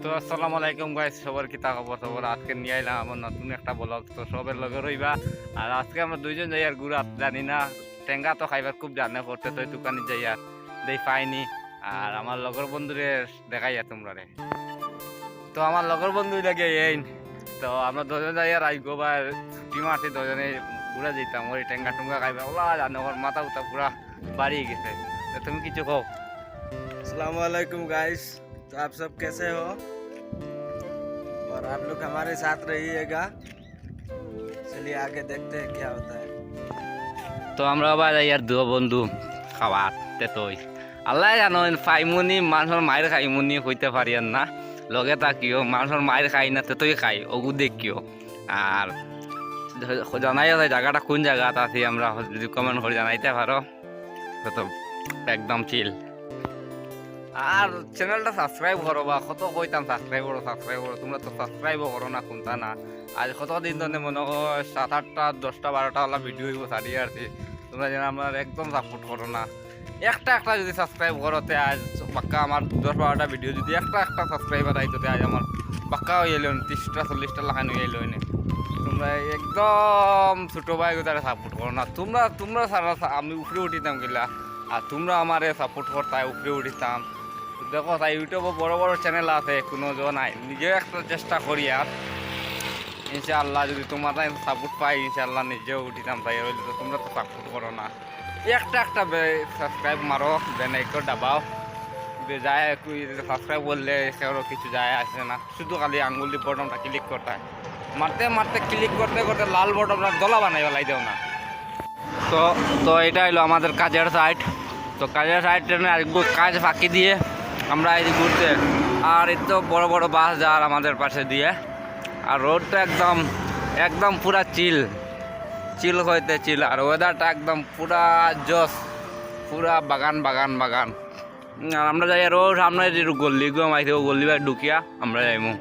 তো আসসালামু আলাইকুম গাইস, সবার কি খবর আজকে নিয়ে আইলাম আমার নতুন একটা ব্লগ। তো সবের লগে রইবা। আর আজকে আমরা দুইজন যাই আর ঘুরা জানি না, টেঙ্গা তো খাইবার খুব জানে করতে, তো দোকানে যাই আর দেই পাইনি। আর আমার লগর বন্ধুরে দেখাই তোমরা রে। তো আমার লগর বন্ধু লাগে এই, তো আমরা দুজন যাই আর আইগো বা ছুটি মারছি দুজনে ঘুরা যেতাম ওই টেঙ্গা টুঙ্গা খাইবা। ওলা জানে ওর মাথা উঠা পুরা বাড়িয়ে গেছে। তো তুমি কিছু কও। अस्सलामुअलैकुम गाइस। तो आप सब कैसे हो और आप लोग हमारे साथ रहिएगा। चलिए आगे देखते हैं क्या होता है। তো আমরা আবার ইয়ার দু বন্ধু খাবার তেতই আল্লাহ জানো ফাইমুনি মানুষের মায়ের খাইমুনি হইতে পারি আর না লগে তাকিও মানুষের মায়ের খাই না তেতই খাই ওগু দেখিও। আর জানাই যায় জায়গাটা কোন জায়গাত আছি আমরা, যদি কমেন্ট করে জানাইতে পারো তো একদম চিল। আর চ্যানেলটা সাবস্ক্রাইব করো, বা কত কইতাম সাবস্ক্রাইব করো তোমরা তো সাবস্ক্রাইবও করো না কোনটা না। আজ কতদিন ধরে মনে করো 7, 8টা 10টা 12টা ওলা ভিডিও হইব ছাড়িয়ে আসছি, তোমরা যেন আমার একদম সাপোর্ট করো না। একটা যদি সাবস্ক্রাইব করো তে আজ পাক্কা আমার 10-12টা ভিডিও যদি একটা সাবস্ক্রাইবার আইতো আজ আমার পাক্কা হয়ে এলো 30টা 40টা লাখানি হয়ে এলো। তোমরা একদম ছোটো ভাই তারা সাপোর্ট করো না। তোমরা সারা আমি উপরে উঠিতাম গেলা, আর তোমরা আমার সাপোর্ট করতাম উপরে উঠিতাম। দেখো তাই ইউটিউবে বড় বড় চ্যানেল আছে, কোনো নাই, নিজেও একটা চেষ্টা করি। আর ইনশাআল্লাহ যদি তোমার সাপোর্ট পাই ইনশাআল্লাহ নিজেও উঠিতাম। তাই হইলে তো তোমরা তো সাপোর্ট করো না। একটা সাবস্ক্রাইব মারো, বেনাইকো ডাবাও যায়। সাবস্ক্রাইব করলে সেও কিছু যায় আসে না, শুধু খালি আঙ্গুলি বটনটা ক্লিক করতে হয়। মারতে ক্লিক করতে লাল বটনটা দলা বানাই বেলাই দেও না। তো এটা হলো আমাদের কাজের সাইড। তো কাজের সাইড আরেকটু কাজ ফাঁকি দিয়ে আমরা এই ঘুরতে। আর এই তো বড় বড় বাস যার আমাদের পাশে দিয়ে। আর রোডটা একদম পুরা চিল হইতে চিল। আর ওয়েদারটা একদম পুরা জস, পুরা বাগান। আর আমরা যাই রোড সামনে যে গল্লি গো মাইতে ও গল্লি বাই ঢুকিয়া আমরা যাইমু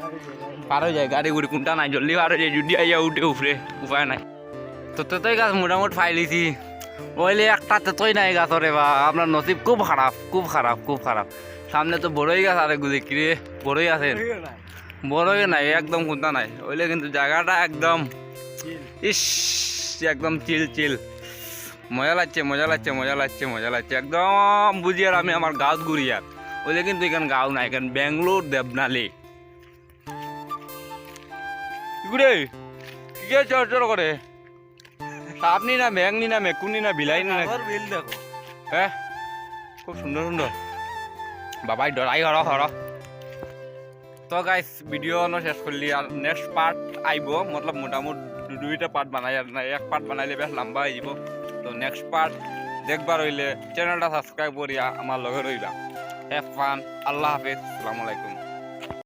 পার হয়ে যাই। গাড়ি গুড়ি কোনটা নাই, জলদি পার হয়ে যাই, যদি আইয়া উঠে উপরে উপায় নাই। তো তেতই গাছ মোটামুটি ফাইলিছি, ওইলে একটা তেতই নাই গাছরে। বা আপনার নসিব খুব খারাপ। সামনে তো বড়ই গাছ আর এগুলি কিরে বড়ই আছে, বড়ই নাই একদম কোনটা নাই। ওইলে কিন্তু জায়গাটা একদম একদম চিল। মজা লাগছে একদম বুঝি। আর আমি আমার গাঁত ঘুরি আর ওইলে কিন্তু এখানে গাঁও নাই, এখানে বেঙ্গলোর দেবনালি ঘুরে কি চর করে সাপনি না ব্যাংনি না মেকুনি না বিলাই না बिल देखो। হ্যাঁ খুব সুন্দর বাবাই ডরাই হর। তো গাইস ভিডিও শেষ করলি। আর নেক্সট পার্ট আইব, মতলব মোটামুটি 2টা পার্ট বানাই। আর না এক পার্ট বানাইলে বেশ লম্বা হয়ে যাব। তো নেক্সট পার্ট দেখবার হইলে চ্যানেলটা সাবস্ক্রাইব করিয়া আমার লগে রইবা। Have fun. আল্লাহ হাফেজ, আসসালামু আলাইকুম।